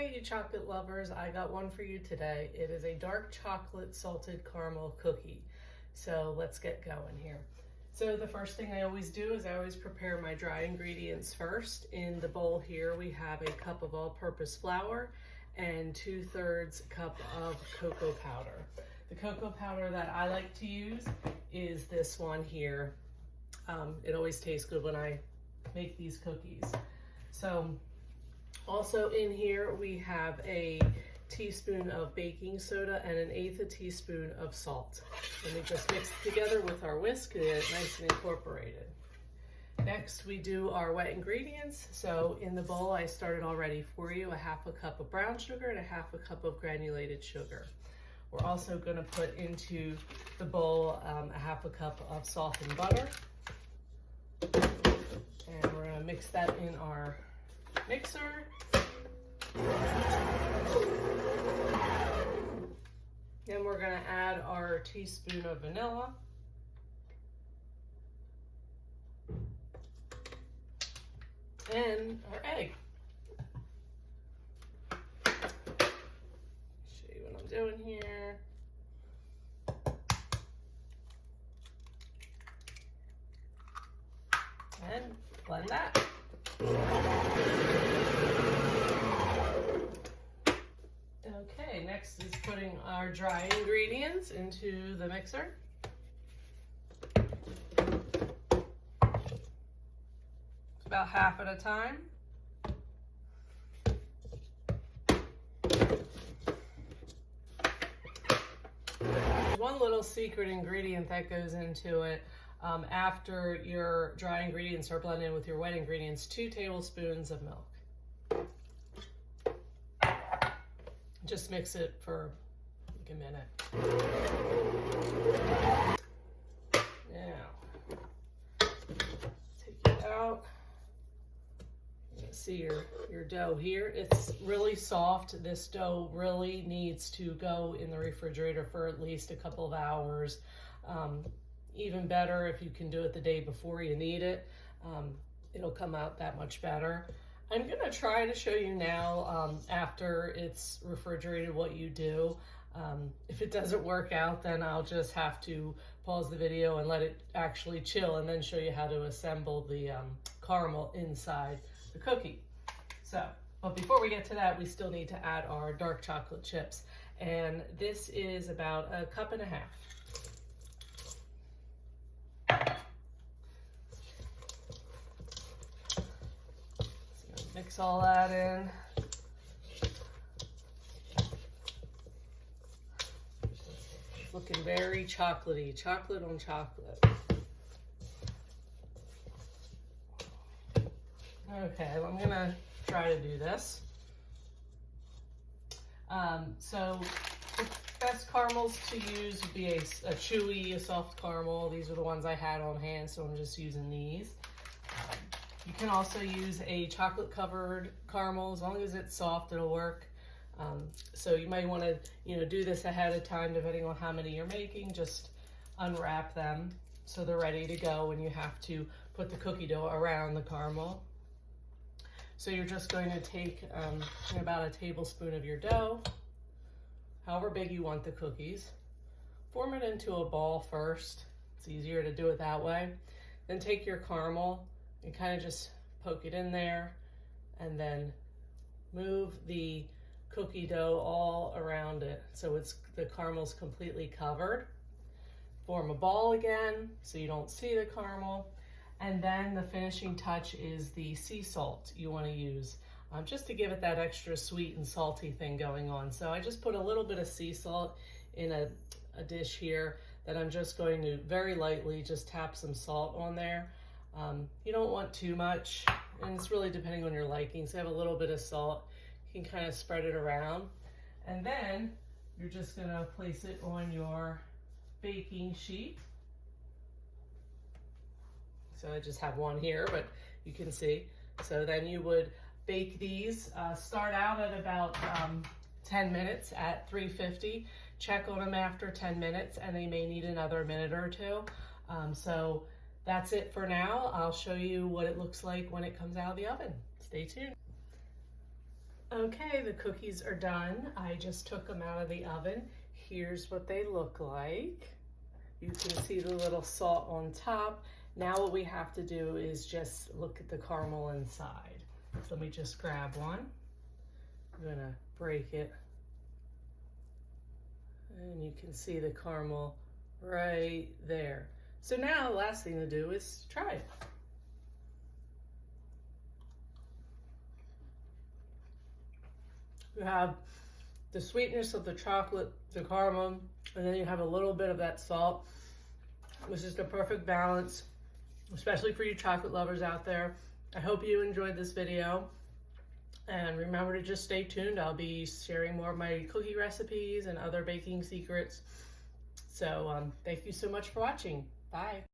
Hey, you chocolate lovers, I got one for you today. It is a dark chocolate salted caramel cookie. So let's get going here. So the first thing I always do is I always prepare my dry ingredients first. In the bowl here, we have a cup of all-purpose flour and 2/3 cup of cocoa powder. The cocoa powder that I like to use is this one here. It always tastes good when I make these cookies. So also in here, we have a teaspoon of baking soda and 1/8 teaspoon of salt. And we just mix it together with our whisk to get it nice and incorporated. Next, we do our wet ingredients. So in the bowl, I started already for you, 1/2 cup of brown sugar and 1/2 cup of granulated sugar. We're also gonna put into the bowl 1/2 cup of softened butter. And we're gonna mix that in our mixer. Then we're gonna add our teaspoon of vanilla. And our egg. Show you what I'm doing here. And blend that. Okay, next is putting our dry ingredients into the mixer. About half at a time. There's one little secret ingredient that goes into it. After your dry ingredients are blended with your wet ingredients, 2 tablespoons of milk. Just mix it for like a minute. Now, take it out. You can see your dough here. It's really soft. This dough really needs to go in the refrigerator for at least a couple of hours. Even better if you can do it the day before you need it. It'll come out that much better. I'm gonna try to show you now after it's refrigerated what you do. If it doesn't work out, then I'll just have to pause the video and let it actually chill and then show you how to assemble the caramel inside the cookie. So, but before we get to that, we still need to add our dark chocolate chips. And this is about 1.5 cups. Mix all that in. It's looking very chocolatey, chocolate on chocolate. Okay, I'm gonna try to do this. So the best caramels to use would be a chewy, a soft caramel. These are the ones I had on hand, so I'm just using these. You can also use a chocolate covered caramel. As long as it's soft, it'll work. So you might want to, do this ahead of time, depending on how many you're making. Just unwrap them so they're ready to go when you have to put the cookie dough around the caramel. So you're just going to take about a tablespoon of your dough, however big you want the cookies. Form it into a ball first. It's easier to do it that way. Then take your caramel and kind of just poke it in there, and then move the cookie dough all around it so the caramel's completely covered. Form a ball again so you don't see the caramel, and then the finishing touch is the sea salt you want to use just to give it that extra sweet and salty thing going on. So I just put a little bit of sea salt in a dish here that I'm just going to very lightly just tap some salt on there. You don't want too much, and it's really depending on your liking. So have a little bit of salt. You can kind of spread it around. And then you're just gonna place it on your baking sheet. So I just have one here, but you can see. So then you would bake these, start out at about 10 minutes at 350. Check on them after 10 minutes, and they may need another minute or two. So that's it for now. I'll show you what it looks like when it comes out of the oven. Stay tuned. Okay, the cookies are done. I just took them out of the oven. Here's what they look like. You can see the little salt on top. Now what we have to do is just look at the caramel inside. So let me just grab one. I'm gonna break it. And you can see the caramel right there. So now the last thing to do is try it. You have the sweetness of the chocolate, the caramel, and then you have a little bit of that salt, which is the perfect balance, especially for you chocolate lovers out there. I hope you enjoyed this video. And remember to just stay tuned. I'll be sharing more of my cookie recipes and other baking secrets. So thank you so much for watching. Bye.